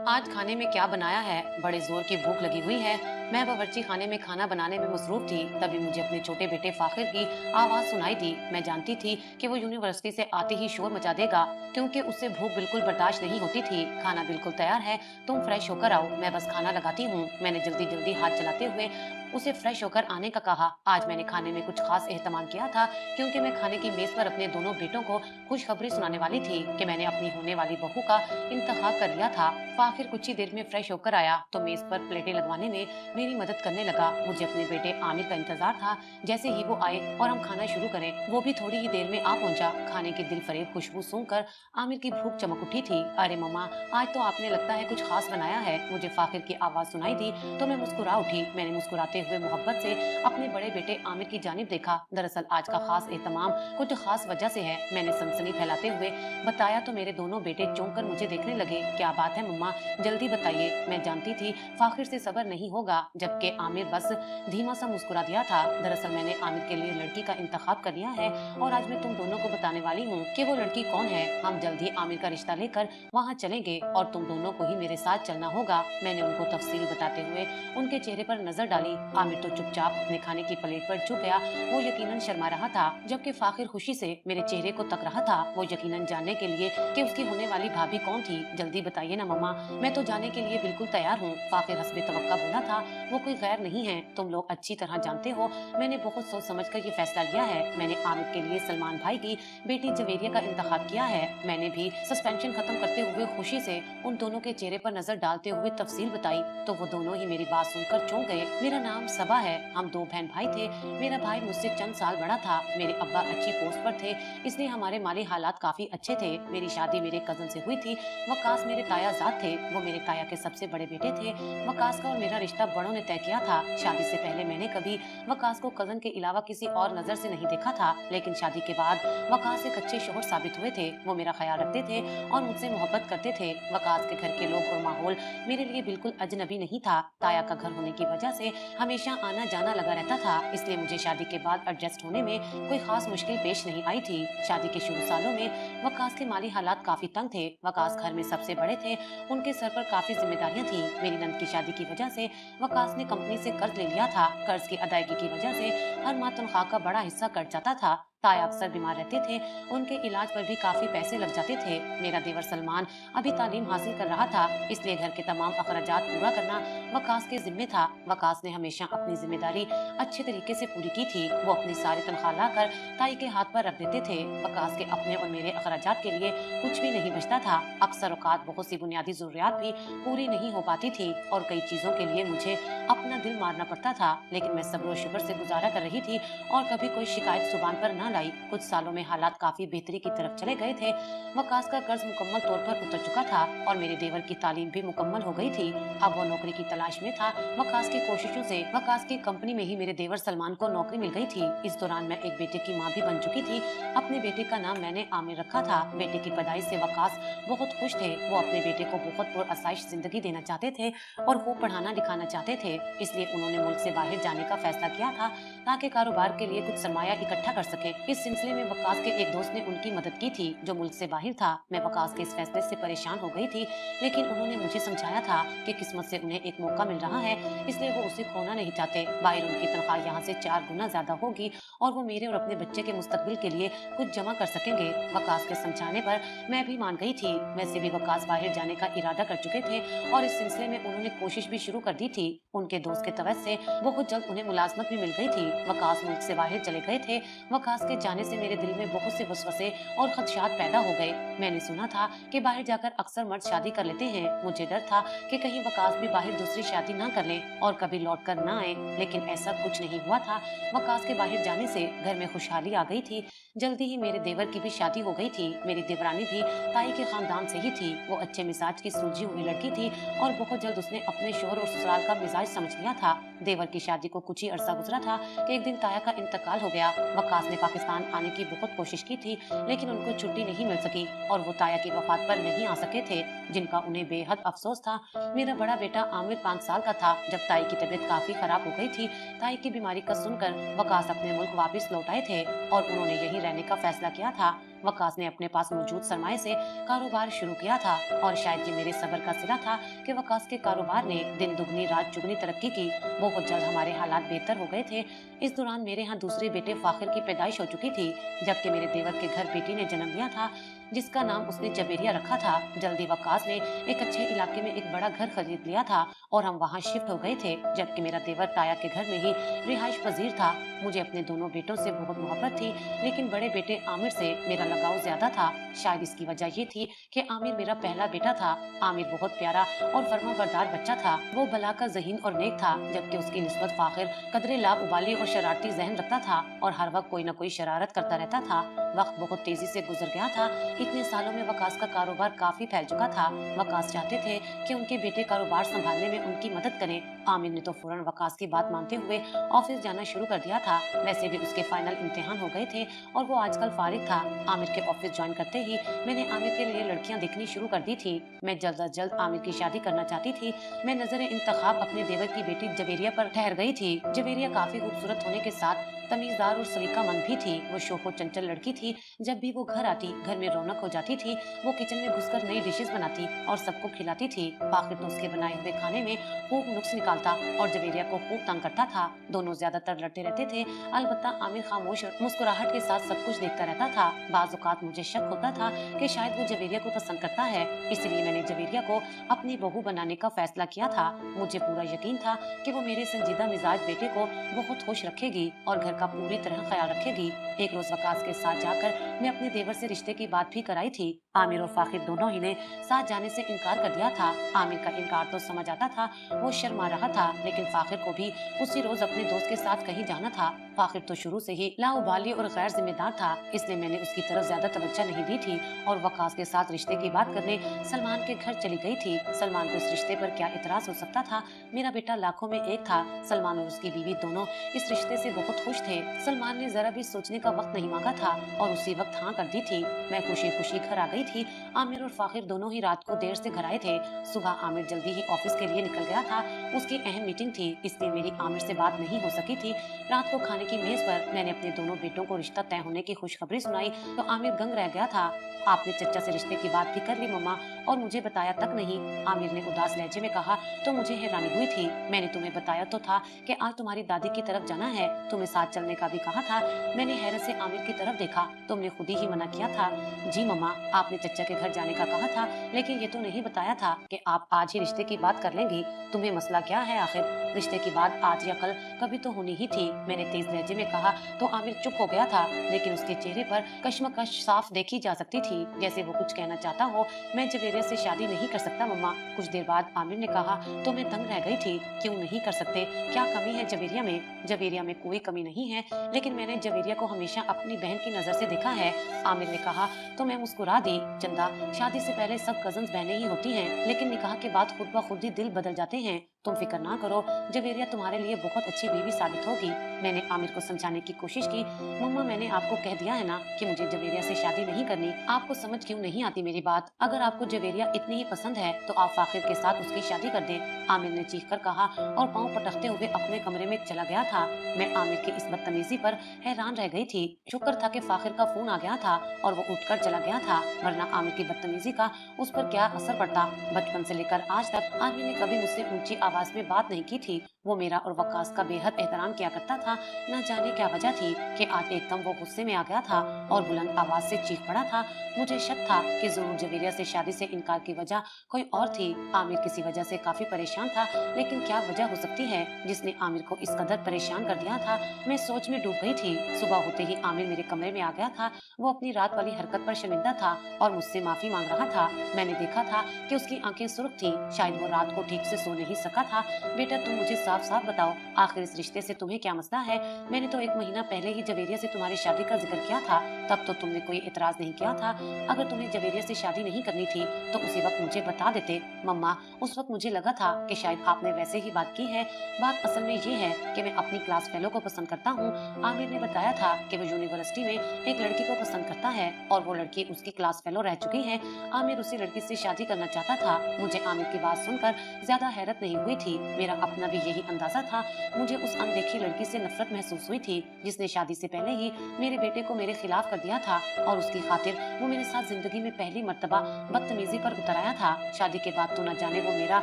आज खाने में क्या बनाया है? बड़े जोर की भूख लगी हुई है। मैं बावर्ची खाने में खाना बनाने में मसरूफ थी, तभी मुझे अपने छोटे बेटे फाखिर की आवाज सुनाई दी। मैं जानती थी कि वो यूनिवर्सिटी से आते ही शोर मचा देगा, क्योंकि उससे भूख बिल्कुल बर्दाश्त नहीं होती थी। खाना बिल्कुल तैयार है, तुम फ्रेश होकर आओ, मैं बस खाना लगाती हूँ। मैंने जल्दी जल्दी हाथ चलाते हुए उसे फ्रेश होकर आने का कहा। आज मैंने खाने में कुछ खास एहतमाम किया था, क्योंकि मैं खाने की मेज पर अपने दोनों बेटों को खुशखबरी सुनाने वाली थी कि मैंने अपनी होने वाली बहू का इंतखाब कर लिया था। आखिर कुछ ही देर में फ्रेश होकर आया तो मेज पर प्लेटें लगवाने में मेरी मदद करने लगा। मुझे अपने बेटे आमिर का इंतजार था। जैसे ही वो आए और हम खाना शुरू करें, वो भी थोड़ी ही देर में आ पहुंचा। खाने की दिल फरेब खुशबू सूंघकर आमिर की भूख चमक उठी थी। अरे मम्मा, आज तो आपने लगता है कुछ खास बनाया है। मुझे फाखिर की आवाज सुनाई दी तो मैं मुस्कुरा उठी। मैंने मुस्कुराते हुए मोहब्बत से अपने बड़े बेटे आमिर की जानिब देखा। दरअसल आज का खास एहतमाम कुछ खास वजह से है। मैंने सनसनी फैलाते हुए बताया तो मेरे दोनों बेटे चौंक कर मुझे देखने लगे। क्या बात है मम्मा, जल्दी बताइए। मैं जानती थी फाखिर से सब्र नहीं होगा, जबकि आमिर बस धीमा सा मुस्कुरा दिया था। दरअसल मैंने आमिर के लिए लड़की का इंतखाब कर लिया है और आज मैं तुम दोनों को बताने वाली हूँ कि वो लड़की कौन है। हम जल्द ही आमिर का रिश्ता लेकर वहाँ चलेंगे और तुम दोनों को ही मेरे साथ चलना होगा। मैंने उनको तफसील बताते हुए उनके चेहरे पर नजर डाली। आमिर तो चुपचाप अपने खाने की प्लेट पर झुक गया। वो यकीनन शर्मा रहा था, जबकि फाखिर खुशी से मेरे चेहरे को तक रहा था। वो यकीनन जानने के लिए कि उसकी होने वाली भाभी कौन थी। जल्दी बताइए ना मम्मा, मैं तो जाने के लिए बिल्कुल तैयार हूँ। फाखिर हस्बे तवक्का बोला था। वो कोई गैर नहीं है, तुम लोग अच्छी तरह जानते हो। मैंने बहुत सोच समझ कर ये फैसला लिया है। मैंने आमिर के लिए सलमान भाई की बेटी जवेरिया का इंतखाब किया है। मैंने भी सस्पेंशन खत्म करते हुए खुशी से उन दोनों के चेहरे पर नजर डालते हुए तफसील बताई तो वो दोनों ही मेरी बात सुनकर चौंक गए। मेरा नाम सबा है, हम दो बहन भाई थे। मेरा भाई मुझसे चंद साल बड़ा था। मेरे अब्बा अच्छी पोस्ट पर थे, इसलिए हमारे माली हालात काफी अच्छे थे। मेरी शादी मेरे कजन से हुई थी। वकास मेरे ताया जाद थे, वो मेरे ताया के सबसे बड़े बेटे थे। वकास का और मेरा रिश्ता बड़ों ने तय किया था। शादी से पहले मैंने कभी वकास को कजन के अलावा किसी और नजर से नहीं देखा था, लेकिन शादी के बाद वकास एक अच्छे शोहर साबित हुए थे। वो मेरा ख्याल रखते थे और मुझसे मोहब्बत करते थे। वकास के घर के लोग और माहौल मेरे लिए बिल्कुल अजनबी नहीं था। ताया का घर होने की वजह से हमेशा आना जाना लगा रहता था, इसलिए मुझे शादी के बाद एडजस्ट होने में कोई खास मुश्किल पेश नहीं आई थी। शादी के शुरू सालों में वकास के माली हालात काफी तंग थे। वकास घर में सबसे बड़े थे, उनके सर पर काफी जिम्मेदारियां थी। मेरी नंद की शादी की वजह से वकास ने कंपनी से कर्ज ले लिया था। कर्ज की अदायगी की वजह से हर माह तनख्वाह का बड़ा हिस्सा कट जाता था। ताया अक्सर बीमार रहते थे, उनके इलाज पर भी काफी पैसे लग जाते थे। मेरा देवर सलमान अभी तालीम हासिल कर रहा था, इसलिए घर के तमाम अखराजात पूरा करना वकास के जिम्मे था। वकास ने हमेशा अपनी जिम्मेदारी अच्छे तरीके से पूरी की थी। वो अपनी सारी तनख्वाह लाकर ताई के हाथ पर रख देते थे। वकास के अपने और मेरे अखराजात के लिए कुछ भी नहीं बचता था। अक्सर औकात बहुत सी बुनियादी जरूरियात भी पूरी नहीं हो पाती थी और कई चीजों के लिए मुझे अपना दिल मारना पड़ता था, लेकिन मैं सब्र और शुक्र से गुजारा कर रही थी और कभी कोई शिकायत जुबान पर न लाई। कुछ सालों में हालात काफी बेहतरी की तरफ चले गए थे। वकास का कर्ज मुकम्मल तौर पर उतर चुका था और मेरे देवर की तालीम भी मुकम्मल हो गई थी। अब वो नौकरी की तलाश में था। वकास की कोशिशों से वकास की कंपनी में ही मेरे देवर सलमान को नौकरी मिल गई थी। इस दौरान मैं एक बेटे की माँ भी बन चुकी थी। अपने बेटे का नाम मैंने आमिर रखा था। बेटे की पैदाइश से वकास बहुत खुश थे। वो अपने बेटे को बहुत पुरअसाइश जिंदगी देना चाहते थे और वो पढ़ाना लिखाना चाहते थे, इसलिए उन्होंने मुल्क से बाहर जाने का फैसला किया था ताकि कारोबार के लिए कुछ सरमाया इकट्ठा कर सके। इस सिलसिले में वकास के एक दोस्त ने उनकी मदद की थी जो मुल्क से बाहर था। मैं वकास के इस फैसले से परेशान हो गई थी, लेकिन उन्होंने मुझे समझाया था कि किस्मत से उन्हें एक मौका मिल रहा है, इसलिए वो उसे खोना नहीं चाहते। बाहर उनकी तनख्वाह यहाँ से 4 गुना ज्यादा होगी और वो मेरे और अपने बच्चे के मुस्तकबिल के लिए कुछ जमा कर सकेंगे। वकास के समझाने पर मैं भी मान गई थी। वैसे भी वकास बाहर जाने का इरादा कर चुके थे और इस सिलसिले में उन्होंने कोशिश भी शुरू कर दी थी। उनके दोस्त के तवज्जो से बहुत जल्द उन्हें मुलाजमत भी मिल गई थी। वकास मुल्क से बाहर चले गए थे। वकास के जाने से मेरे दिल में बहुत से वसवसे और खदशात पैदा हो गए। मैंने सुना था कि बाहर जाकर अक्सर मर्द शादी कर लेते हैं। मुझे डर था कि कहीं वकास भी बाहर दूसरी शादी ना कर ले और कभी लौट कर ना आए, लेकिन ऐसा कुछ नहीं हुआ था। वकास के बाहर जाने से घर में खुशहाली आ गई थी। जल्दी ही मेरे देवर की भी शादी हो गई थी। मेरी देवरानी भी ताई के खानदान से ही थी। वो अच्छे मिजाज की सुलझी हुई लड़की थी और बहुत जल्द उसने अपने शोहर और ससुराल का मिजाज समझ लिया था। देवर की शादी को कुछ ही अरसा गुजरा था कि एक दिन ताया का इंतकाल हो गया। वकास ने पाकिस्तान आने की बहुत कोशिश की थी, लेकिन उनको छुट्टी नहीं मिल सकी और वो ताया की वफात पर नहीं आ सके थे, जिनका उन्हें बेहद अफसोस था। मेरा बड़ा बेटा आमिर 5 साल का था जब ताई की तबीयत काफी खराब हो गई थी। ताई की बीमारी का सुनकर वकास अपने मुल्क वापस लौट आए थे और उन्होंने यहीं रहने का फैसला किया था। वकास ने अपने पास मौजूद सरमाए से कारोबार शुरू किया था और शायद ये मेरे सब्र का सिला था कि वकास के कारोबार ने दिन दुगनी रात चुगनी तरक्की की। बहुत जल्द हमारे हालात बेहतर हो गए थे। इस दौरान मेरे यहाँ दूसरे बेटे फाखिर की पैदाइश हो चुकी थी, जबकि मेरे देवर के घर बेटी ने जन्म लिया था जिसका नाम उसने जबेरिया रखा था। जल्दी वकास ने एक अच्छे इलाके में एक बड़ा घर खरीद लिया था और हम वहाँ शिफ्ट हो गए थे, जबकि मेरा देवर ताया के घर में ही रिहाइश पजीर था। मुझे अपने दोनों बेटों से बहुत मोहब्बत थी, लेकिन बड़े बेटे आमिर से मेरा लगाव ज्यादा था। शायद इसकी वजह ये थी कि आमिर मेरा पहला बेटा था। आमिर बहुत प्यारा और फर्माबरदार बच्चा था। वो भला का ज़हीन और नेक था, जबकि उसकी निस्बत फाखिर कदरे लाउबाली और शरारती जहन रखता था और हर वक्त कोई न कोई शरारत करता रहता था। वक्त बहुत तेजी से गुजर गया था। इतने सालों में वकास का कारोबार काफी फैल चुका था। वकास चाहते थे कि उनके बेटे कारोबार संभालने में उनकी मदद करें। आमिर ने तो फौरन वकास की बात मानते हुए ऑफिस जाना शुरू कर दिया था। वैसे भी उसके फाइनल इम्तिहान हो गए थे और वो आजकल फारिग था। आमिर के ऑफिस ज्वाइन करते ही मैंने आमिर के लिए लड़कियां देखनी शुरू कर दी थी। मैं जल्द अज जल्द आमिर की शादी करना चाहती थी। मैं नजर इंतखाब अपने देवर की बेटी जवेरिया पर ठहर गई थी। जवेरिया काफी खूबसूरत होने के साथ तमीजदार और सलीकामंद भी थी। वो शोखो चंचल लड़की थी। जब भी वो घर आती घर में रौनक हो जाती थी। वो किचन में घुसकर नई डिशेस बनाती और सबको खिलाती थी। फाखिर तो उसके बनाए हुए खाने में खूब नुक्स निकालता और जवेरिया को खूब तंग करता था। दोनों ज्यादातर लड़ते रहते थे। अलबत्ता आमिर खामोश और मुस्कुराहट के साथ सब कुछ देखता रहता था। बाज़ औक़ात मुझे शक होता था कि शायद वो जवेरिया को पसंद करता है, इसलिए मैंने जवेरिया को अपनी बहू बनाने का फैसला किया था। मुझे पूरा यकीन था कि वो मेरे संजीदा मिजाज बेटे को बहुत खुश रखेगी और घर का पूरी तरह ख्याल रखेगी। एक रोज वकास के साथ जाकर मैं अपने देवर से रिश्ते की बात भी कराई थी। आमिर और फाखिर दोनों ही ने साथ जाने से इनकार कर दिया था। आमिर का इनकार तो समझ आता था, वो शर्मा रहा था, लेकिन फाखिर को भी उसी रोज अपने दोस्त के साथ कहीं जाना था। फाखिर तो शुरू से ही लाउबाली और गैर जिम्मेदार था, इसलिए मैंने उसकी तरफ ज्यादा तवज्जो नहीं दी थी और वकास के साथ रिश्ते की बात करने सलमान के घर चली गई थी। सलमान को इस रिश्ते पर क्या इतराज हो सकता था। मेरा बेटा लाखों में एक था। सलमान और उसकी बीवी दोनों इस रिश्ते से बहुत खुश थे। सलमान ने जरा भी सोचने का वक्त नहीं मांगा था और उसी वक्त हाँ कर दी थी। मैं खुशी खुशी घर आ गई थी। आमिर और फाखिर दोनों ही रात को देर से घर आए थे। सुबह आमिर जल्दी ही ऑफिस के लिए निकल गया था। उसकी अहम मीटिंग थी, इसलिए मेरी आमिर से बात नहीं हो सकी थी। रात को खाने की मेज पर मैंने अपने दोनों बेटों को रिश्ता तय होने की खुशखबरी सुनाई तो आमिर दंग रह गया था। आपने चचा से रिश्ते की बात भी कर ली मम्मा, और मुझे बताया तक नहीं, आमिर ने उदास लहजे में कहा। तो मुझे हैरानी हुई थी। मैंने तुम्हें बताया तो था कि आज तुम्हारी दादी की तरफ जाना है, तुम्हें साथ चलने का भी कहा था। मैंने हैरत से आमिर की तरफ देखा। तुमने खुद ही मना किया था। जी मम्मा, आपने चचा के घर जाने का कहा था, लेकिन ये तो नहीं बताया था कि आप आज ही रिश्ते की बात कर लेंगी। तुम्हें मसला क्या है आखिर? रिश्ते की बात आज या कल कभी तो होनी ही थी, मैंने तेज लहजे में कहा। तो आमिर चुप हो गया था, लेकिन उसके चेहरे पर कश्मकश साफ देखी जा सकती थी, जैसे वो कुछ कहना चाहता हो। मैं जवेरिया से शादी नहीं कर सकता मम्मा। कुछ देर बाद आमिर ने कहा। तो मैं दंग रह गई थी। क्यों नहीं कर सकते? क्या कमी है जवेरिया में? जवेरिया में कोई कमी नहीं है, लेकिन मैंने जवेरिया को हमेशा अपनी बहन की नजर से देखा है, आमिर ने कहा। तो मैं मुस्कुरा दी। चंदा, शादी से पहले सब कजन्स बहनें ही होती हैं, लेकिन निकाह के बाद खुद ब खुद ही दिल बदल जाते हैं। तुम फिक्र ना करो, जवेरिया तुम्हारे लिए बहुत अच्छी बीवी साबित होगी। मैंने आमिर को समझाने की कोशिश की। मम्मा, मैंने आपको कह दिया है ना कि मुझे जवेरिया से शादी नहीं करनी। आपको समझ क्यों नहीं आती मेरी बात? अगर आपको जवेरिया इतनी ही पसंद है तो आप फाखिर के साथ उसकी शादी कर दें, आमिर ने चीख कर कहा और पांव पटकते हुए अपने कमरे में चला गया था। मैं आमिर की इस बदतमीजी पर हैरान रह गई थी। शुक्र था कि फाखिर का फोन आ गया था और वो उठकर चला गया था, वरना आमिर की बदतमीजी का उस पर क्या असर पड़ता। बचपन से लेकर आज तक आमिर ने कभी मुझसे ऊंची आवाज में बात नहीं की थी। वो मेरा और वकास का बेहद एहतराम किया करता था। न जाने क्या वजह थी कि आज एकदम वो गुस्से में आ गया था और बुलंद आवाज से चीख पड़ा था। मुझे शक था कि जरूर जवेरिया से शादी से इनकार की वजह कोई और थी। आमिर किसी वजह से काफी परेशान था, लेकिन क्या वजह हो सकती है जिसने आमिर को इस कदर परेशान कर दिया था? मैं सोच में डूब गई थी। सुबह होते ही आमिर मेरे कमरे में आ गया था। वो अपनी रात वाली हरकत पर शर्मिंदा था और मुझसे माफी मांग रहा था। मैंने देखा था कि उसकी आंखें सुर्ख थी, शायद वो रात को ठीक से सो नहीं सका था। बेटा, तुम मुझे साफ साफ बताओ, आखिर इस रिश्ते से तुम्हें क्या मसला है? मैंने तो 1 महीना पहले ही जवेरिया से तुम्हारी शादी का जिक्र किया था, तब तो तुमने कोई इतराज नहीं किया था। अगर तुम्हें जवेरिया से शादी नहीं करनी थी तो उसी वक्त मुझे बता देते। मम्मा, उस वक्त मुझे लगा था कि शायद आपने वैसे ही बात की है। बात असल में ये है कि मैं अपनी क्लास फेलो को पसंद करता हूँ। आमिर ने बताया था कि वो यूनिवर्सिटी में एक लड़की को पसंद करता है और वो लड़की उसकी क्लास फेलो रह चुकी है। आमिर उसी लड़की से शादी करना चाहता था। मुझे आमिर की बात सुनकर ज्यादा हैरत नहीं हुई थी, मेरा अपना भी यही अंदाजा था। मुझे उस अनदेखी लड़की से नफरत महसूस हुई थी जिसने शादी से पहले ही मेरे बेटे को मेरे खिलाफ कर कर दिया था और उसकी खातिर वो मेरे साथ जिंदगी में पहली मर्तबा बदतमीजी पर उतर आया था। शादी के बाद तो न जाने वो मेरा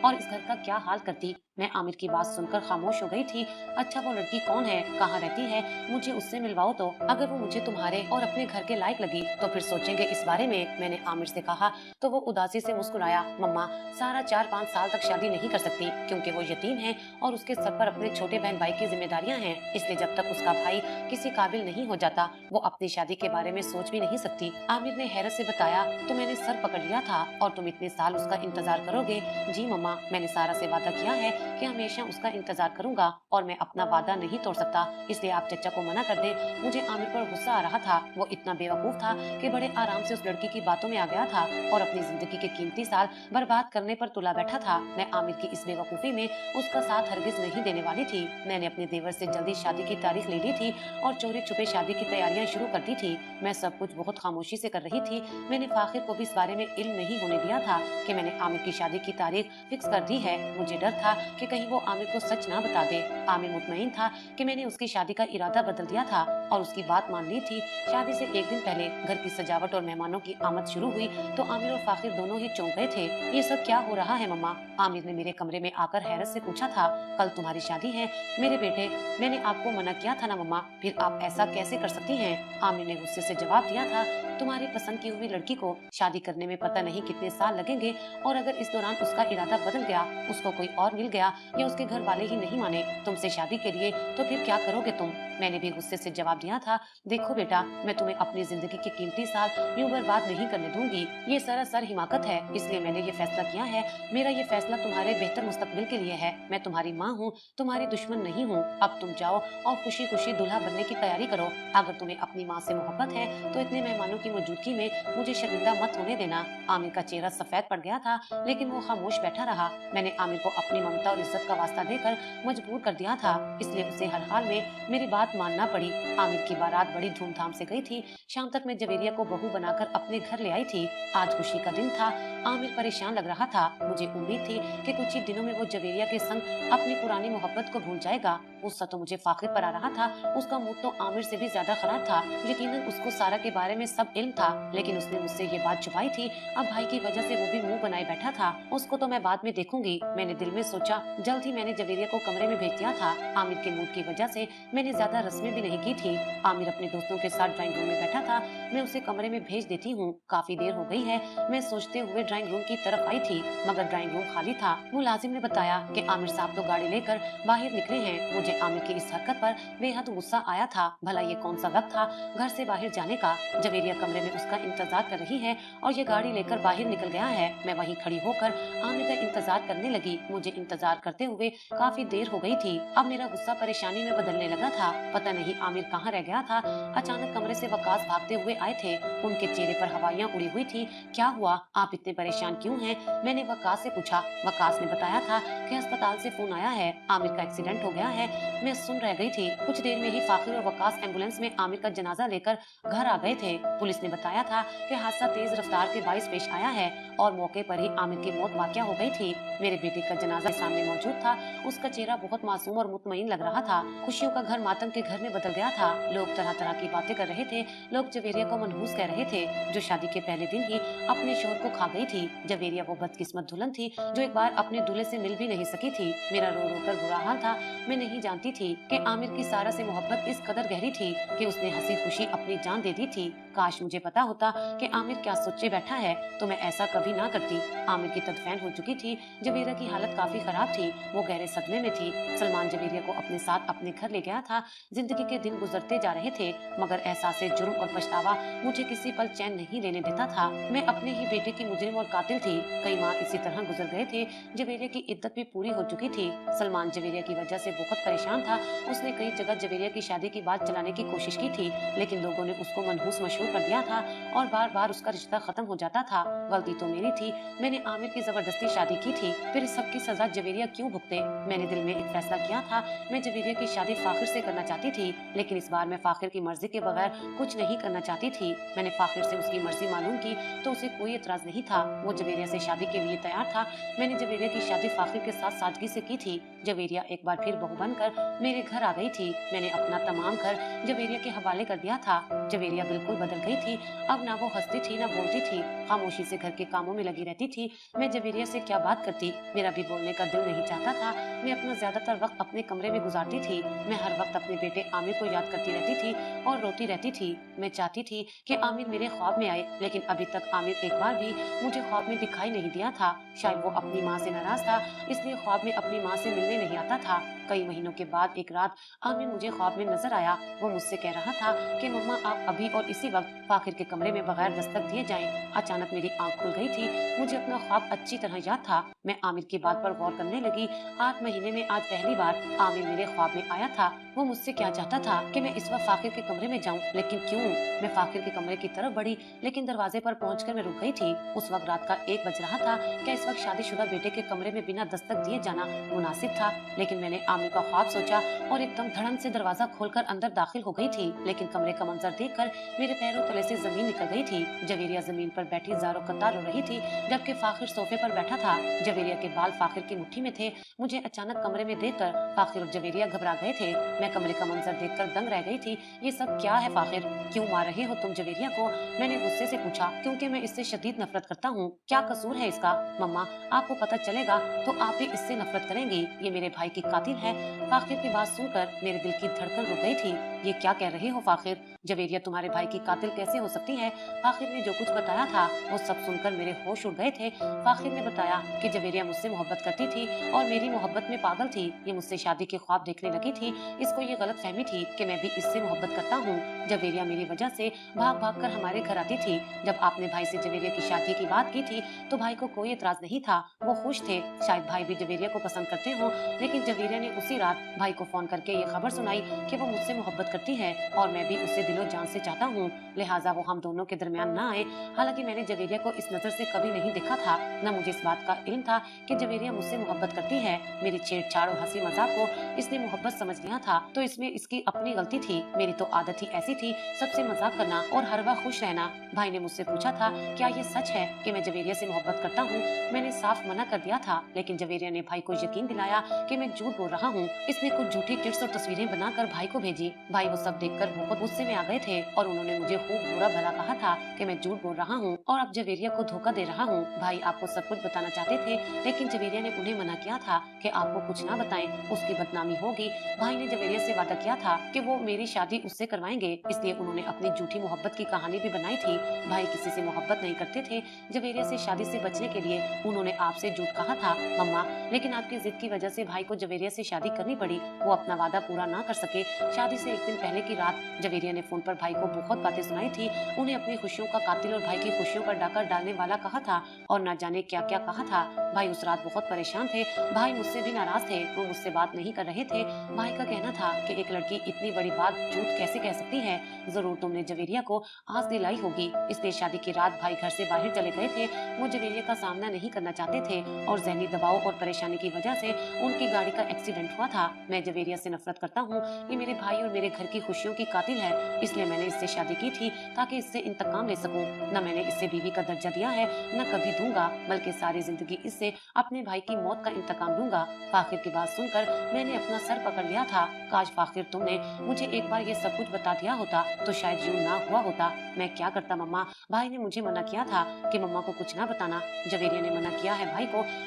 और इस घर का क्या हाल करती। मैं आमिर की बात सुनकर खामोश हो गई थी। अच्छा वो लड़की कौन है, कहाँ रहती है, मुझे उससे मिलवाओ तो। अगर वो मुझे तुम्हारे और अपने घर के लायक लगी तो फिर सोचेंगे इस बारे में, मैंने आमिर से कहा। तो वो उदासी से मुस्कुराया। मम्मा, सारा 4-5 साल तक शादी नहीं कर सकती क्योंकि वो यतीम है और उसके सर पर अपने छोटे बहन भाई की जिम्मेदारियां हैं, इसलिए जब तक उसका भाई किसी काबिल नहीं हो जाता वो अपनी शादी के बारे में सोच भी नहीं सकती। आमिर ने हैरत से बताया। तो मैंने सर पकड़ लिया था और तुम इतने साल उसका इंतजार करोगे? जी मम्मा, मैंने सारा से वादा किया है कि हमेशा उसका इंतजार करूंगा और मैं अपना वादा नहीं तोड़ सकता, इसलिए आप चचा को मना कर दें। मुझे आमिर पर गुस्सा आ रहा था। वो इतना बेवकूफ था कि बड़े आराम से उस लड़की की बातों में आ गया था और अपनी जिंदगी के कीमती साल बर्बाद करने पर तुला बैठा था। मैं आमिर की इस बेवकूफी में उसका साथ हरगिज नहीं देने वाली थी। मैंने अपने देवर से जल्दी शादी की तारीख ले ली थी और चोरी छुपे शादी की तैयारियां शुरू कर दी थी। मैं सब कुछ बहुत खामोशी से कर रही थी। मैंने फाखिर को भी इस बारे में इल्म नहीं होने दिया था कि मैंने आमिर की शादी की तारीख फिक्स कर दी है। मुझे डर था कि कहीं वो आमिर को सच ना बता दे। आमिर मुतमईन था कि मैंने उसकी शादी का इरादा बदल दिया था और उसकी बात मान ली थी। शादी से एक दिन पहले घर की सजावट और मेहमानों की आमद शुरू हुई तो आमिर और फाखिर दोनों ही चौंक गए थे। ये सब क्या हो रहा है मम्मा? आमिर ने मेरे कमरे में आकर हैरत से पूछा था। कल तुम्हारी शादी है मेरे बेटे, मैंने आपको मना किया था ना मम्मा, फिर आप ऐसा कैसे कर सकती हैं? आमिर ने गुस्से से जवाब दिया था। तुम्हारी पसंद की हुई लड़की को शादी करने में पता नहीं कितने साल लगेंगे और अगर इस दौरान उसका इरादा बदल गया, उसको कोई और मिल गया या उसके घर वाले ही नहीं माने तुमसे शादी के लिए, तो फिर क्या करोगे तुम? मैंने भी गुस्से से जवाब दिया था। देखो बेटा, मैं तुम्हें अपनी जिंदगी के कीमती साल यूं बर्बाद नहीं करने दूंगी। ये सरासर हिमाकत है, इसलिए मैंने ये फैसला किया है। मेरा ये फैसला तुम्हारे बेहतर मुस्तकबिल के लिए है। मैं तुम्हारी माँ हूँ, तुम्हारी दुश्मन नहीं हूँ। अब तुम जाओ और खुशी खुशी दूल्हा बनने की तैयारी करो। अगर तुम्हें अपनी माँ से मोहब्बत है तो इतने मेहमानों की मौजूदगी में मुझे शर्मिंदा मत होने देना। आमिर का चेहरा सफेद पड़ गया था लेकिन वो खामोश बैठा रहा। मैंने आमिर को अपनी ममता और इज्जत का वास्ता देकर मजबूर कर दिया था, इसलिए उसे हर हाल में मेरी बात मानना पड़ी। आमिर की बारात बड़ी धूमधाम से गई थी। शाम तक मैं जवेरिया को बहू बनाकर अपने घर ले आई थी। आज खुशी का दिन था। आमिर परेशान लग रहा था। मुझे उम्मीद थी कि कुछ ही दिनों में वो जवेरिया के संग अपनी पुरानी मोहब्बत को भूल जाएगा। गुस्सा तो मुझे फाखिर पर आ रहा था। उसका मूड तो आमिर से भी ज्यादा खराब था। यकीनन उसको सारा के बारे में सब इल्म था, लेकिन उसने मुझसे ये बात छुपाई थी। अब भाई की वजह से वो भी मुंह बनाए बैठा था। उसको तो मैं बाद में देखूंगी, मैंने दिल में सोचा। जल्द ही मैंने जवेरिया को कमरे में भेज दिया था। आमिर के मूड की वजह से मैंने ज्यादा रस्में भी नहीं की थी। आमिर अपने दोस्तों के साथ ड्राइंग रूम में बैठा था। मैं उसे कमरे में भेज देती हूँ, काफी देर हो गई है, मैं सोचते हुए ड्राइंग रूम की तरफ आई थी, मगर ड्राइंग रूम खाली था। मुलाजिम ने बताया कि आमिर साहब तो गाड़ी लेकर बाहर निकले हैं। मुझे आमिर की इस हरकत पर बेहद गुस्सा आया था। भला ये कौन सा वक्त था घर से बाहर जाने का? जवेरिया कमरे में उसका इंतजार कर रही है और ये गाड़ी लेकर बाहर निकल गया है। मैं वहीं खड़ी होकर आमिर का इंतजार करने लगी। मुझे इंतजार करते हुए काफी देर हो गई थी। अब मेरा गुस्सा परेशानी में बदलने लगा था। पता नहीं आमिर कहाँ रह गया था। अचानक कमरे से वकास भागते हुए आए थे। उनके चेहरे पर हवाइयां उड़ी हुई थी। क्या हुआ, आप इतने परेशान क्यों हैं? मैंने वकास से पूछा। वकास ने बताया था कि अस्पताल से फोन आया है, आमिर का एक्सीडेंट हो गया है। मैं सुन रह गई थी। कुछ देर में ही फाखिर और वकास एम्बुलेंस में आमिर का जनाजा लेकर घर आ गए थे। पुलिस ने बताया था कि हादसा तेज रफ्तार के बाइस पेश आया है और मौके पर ही आमिर की मौत वाक़या हो गई थी। मेरे बेटे का जनाजा सामने मौजूद था। उसका चेहरा बहुत मासूम और मुतमईन लग रहा था। खुशियों का घर मातम के घर में बदल गया था। लोग तरह तरह की बातें कर रहे थे। लोग जवेरिया को मनहूस कह रहे थे, जो शादी के पहले दिन ही अपने शोहर को खा गई थी। जवेरिया वो बदकिस्मत दुल्हन थी जो एक बार अपने दूल्हे से मिल भी नहीं सकी थी। मेरा रो रो कर बुरा हाल था। मैं नहीं जानती थी कि आमिर की सारा से मोहब्बत इस कदर गहरी थी कि उसने हंसी खुशी अपनी जान दे दी थी। काश मुझे पता होता कि आमिर क्या सोचे बैठा है तो मैं ऐसा कभी ना करती। आमिर की तदफीन हो चुकी थी। जवेरिया की हालत काफी खराब थी। वो गहरे सदमे में थी। सलमान जवेरिया को अपने साथ अपने घर ले गया था। जिंदगी के दिन गुजरते जा रहे थे, मगर एहसास जुर्म और पछतावा मुझे किसी पल चैन नहीं लेने देता था। मैं अपने ही बेटे की मुजरिम और कातिल थी। कई माह इसी तरह गुजर गए थे। जवेरिया की इद्दत भी पूरी हो चुकी थी। सलमान जवेरिया की वजह से बहुत परेशान था। उसने कई जगह जवेरिया की शादी की बात चलाने की कोशिश की थी, लेकिन लोगों ने उसको मनहूस मशहूर शुरू कर दिया था और बार बार उसका रिश्ता खत्म हो जाता था। गलती तो मेरी थी, मैंने आमिर की जबरदस्ती शादी की थी। फिर इस सब की सजा जवेरिया क्यों भुगते? मैंने दिल में एक फैसला किया था, मैं जवेरिया की शादी फाखिर से करना चाहती थी, लेकिन इस बार मैं फाखिर की मर्जी के बगैर कुछ नहीं करना चाहती थी। मैंने फाखिर से उसकी मर्जी मालूम की तो उसे कोई एतराज नहीं था, वो जवेरिया से शादी के लिए तैयार था। मैंने जवेरिया की शादी फाखिर के साथ सादगी से की थी। जवेरिया एक बार फिर बहू बनकर मेरे घर आ गई थी। मैंने अपना तमाम घर जवेरिया के हवाले कर दिया था। जवेरिया बिल्कुल बदल गई थी। अब ना वो हंसती थी ना बोलती थी, खामोशी से घर के कामों में लगी रहती थी। मैं जवेरिया से क्या बात करती? मेरा भी बोलने का दिल नहीं चाहता था। मैं अपना ज्यादातर वक्त अपने कमरे में गुजारती थी। मैं हर वक्त अपने बेटे आमिर को याद करती रहती थी और रोती रहती थी। मैं चाहती थी कि आमिर मेरे ख्वाब में आए, लेकिन अभी तक आमिर एक बार भी मुझे ख्वाब में दिखाई नहीं दिया था। शायद वो अपनी माँ से नाराज था, इसलिए ख्वाब में अपनी माँ से मिलने नहीं आता था। कई महीनों के बाद एक रात आमिर मुझे ख्वाब में नजर आया। वो मुझसे कह रहा था कि मम्मा आप अभी और इसी वक्त फाखिर के कमरे में बगैर दस्तक दिए जाएं। अचानक मेरी आंख खुल गई थी। मुझे अपना ख्वाब अच्छी तरह याद था। मैं आमिर की बात पर गौर करने लगी। 8 महीने में आज पहली बार आमिर मेरे ख्वाब में आया था। वो मुझसे क्या चाहता था कि मैं इस वक्त फाखिर के कमरे में जाऊं, लेकिन क्यों? मैं फाखिर के कमरे की तरफ बढ़ी, लेकिन दरवाजे पर पहुंचकर मैं रुक गई थी। उस वक्त रात का 1 बज रहा था। क्या इस वक्त शादीशुदा बेटे के कमरे में बिना दस्तक दिए जाना मुनासिब था? लेकिन मैंने आमिर का ख्वाब सोचा और एकदम धड़म से दरवाजा खोलकर अंदर दाखिल हो गई थी। लेकिन कमरे का मंजर देखकर मेरे पैरों तले से जमीन निकल गई थी। जवेरिया जमीन पर बैठी जारो कतार रो रही थी, जबकि फाखिर सोफे पर बैठा था। जवेरिया के बाल फाखिर की मुट्ठी में थे। मुझे अचानक कमरे में देखकर फाखिर और जवेरिया घबरा गए थे। मैं कमरे का मंजर देखकर दंग रह गई थी। ये सब क्या है फाखिर? क्यों मार रहे हो तुम जवेरिया को? मैंने गुस्से से पूछा, क्योंकि मैं इससे शदीद नफरत करता हूँ। क्या कसूर है इसका? मम्मा आपको पता चलेगा तो आप भी इससे नफरत करेंगी। ये मेरे भाई की कातिल है। फाखिर की बात सुनकर मेरे दिल की धड़कन रुक गई थी। ये क्या कह रहे हो फाखिर? जवेरिया तुम्हारे भाई की कातिल कैसे हो सकती है? फाखिर ने जो कुछ बताया था वो सब सुनकर मेरे होश उड़ गए थे। फाखिर ने बताया कि जवेरिया मुझसे मोहब्बत करती थी और मेरी मोहब्बत में पागल थी। ये मुझसे शादी के ख्वाब देखने लगी थी। इसको ये गलत फहमी थी कि मैं भी इससे मोहब्बत करता हूँ। जवेरिया मेरी वजह से भाग भाग कर हमारे घर आती थी। जब आपने भाई से जवेरिया की शादी की बात की थी तो भाई को कोई एतराज नहीं था, वो खुश थे। शायद भाई भी जवेरिया को पसंद करते हो, लेकिन जवेरिया ने उसी रात भाई को फोन करके ये खबर सुनाई कि वो मुझसे मोहब्बत करती है और मैं भी उससे दिलो जान से चाहता हूँ, लिहाजा वो हम दोनों के दरमियान ना आए। हालांकि मैंने जवेरिया को इस नजर से कभी नहीं देखा था, न मुझे इस बात का इल्म था कि जवेरिया मुझसे मोहब्बत करती है। मेरी छेड़छाड़ और हंसी मजाक को इसने मोहब्बत समझ लिया था, तो इसमें इसकी अपनी गलती थी। मेरी तो आदत ही ऐसी थी, सबसे मजाक करना और हर वक्त खुश रहना। भाई ने मुझसे पूछा था क्या ये सच है कि मैं जवेरिया से मोहब्बत करता हूँ? मैंने साफ मना कर दिया था, लेकिन जवेरिया ने भाई को यकीन दिलाया कि मैं झूठ बोल रहा हूँ। इसने कुछ झूठी किट्स और तस्वीरें बनाकर भाई को भेजी। भाई वो सब देखकर बहुत गुस्से में आ गए थे और उन्होंने मुझे खूब बुरा भला कहा था कि मैं झूठ बोल रहा हूँ और अब जवेरिया को धोखा दे रहा हूँ। भाई आपको सब कुछ बताना चाहते थे, लेकिन जवेरिया ने उन्हें मना किया था कि आपको कुछ ना बताएं, उसकी बदनामी होगी। भाई ने जवेरिया से वादा किया था कि वो मेरी शादी उससे करवाएंगे, इसलिए उन्होंने अपनी झूठी मोहब्बत की कहानी भी बनाई थी। भाई किसी से मोहब्बत नहीं करते थे। जवेरिया से शादी से बचने के लिए उन्होंने आपसे झूठ कहा था मम्मा, लेकिन आपकी जिद की वजह से भाई को जवेरिया से शादी करनी पड़ी। वो अपना वादा पूरा ना कर सके। शादी से एक दिन पहले की रात जवेरिया ने फोन पर भाई को बहुत बातें सुनाई थी। उन्हें अपनी खुशियों का कातिल और भाई की खुशियों पर डाका डालने वाला कहा था और न जाने क्या क्या कहा था। भाई उस रात बहुत परेशान थे। भाई मुझसे भी नाराज थे, वो मुझसे बात नहीं कर रहे थे। भाई का कहना था कि एक लड़की इतनी बड़ी बात झूठ कैसे कह सकती है? जरूर तुमने जवेरिया को आस दिलाई होगी, इसलिए शादी की रात भाई घर से बाहर चले गए थे। वो जवेरिया का सामना नहीं करना चाहते थे और जहनी दबाव और परेशानी की वजह से उनकी गाड़ी का एक्सीडेंट हुआ था। मैं जवेरिया से नफरत करता हूँ। ये मेरे भाई और मेरे घर की खुशियों की कातिल है, इसलिए मैंने इससे शादी की थी ताकि इससे इंतकाम ले सकूं। न मैंने इससे बीवी का दर्जा दिया है, न कभी दूंगा, बल्कि सारी जिंदगी इससे अपने भाई की मौत का इंतकाम लूंगा। फाखिर की बात सुनकर मैंने अपना सर पकड़ लिया था। काश फाखिर तुमने मुझे एक बार ये सब कुछ बता दिया होता तो शायद यूं ना हुआ होता। मैं क्या करता मम्मा, भाई ने मुझे मना किया था कि मम्मा को कुछ ना बताना। जवेरिया ने मना किया है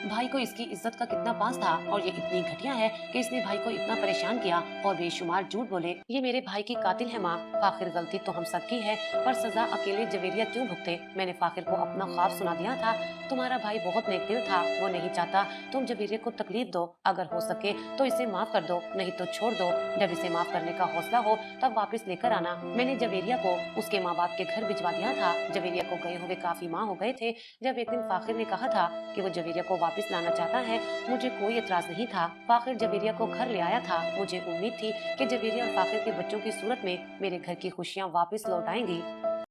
भाई को इसकी इज्जत का कितना पास था और ये इतनी घटिया है कि इसने भाई को इतना परेशान किया और बेशुमार झूठ बोले। ये मेरे भाई की कातिल है माँ। फाखिर गलती तो हम सबकी है, पर सजा अकेले जवेरिया क्यों भुगते? मैंने फाखिर को अपना ख्वाब सुना दिया था। तुम्हारा भाई बहुत नेक दिल था, वो नहीं चाहता तुम जवेरिया को तकलीफ दो। अगर हो सके तो इसे माफ कर दो, नहीं तो छोड़ दो। जब इसे माफ करने का हौसला हो तब वापस लेकर आना। मैंने जवेरिया को उसके माँ बाप के घर भिजवा दिया था। जवेरिया को गए हुए काफी माह हो गए थे। जब एक दिन फाखिर ने कहा था कि वो जवेरिया को वापस लाना चाहता है, मुझे कोई एतराज नहीं था। फाखिर जवेरिया को घर ले आया था। मुझे उम्मीद थी कि जवेरिया और फाखिर के बच्चों की सूरत में मेरे घर की खुशियाँ वापस लौट आएंगी।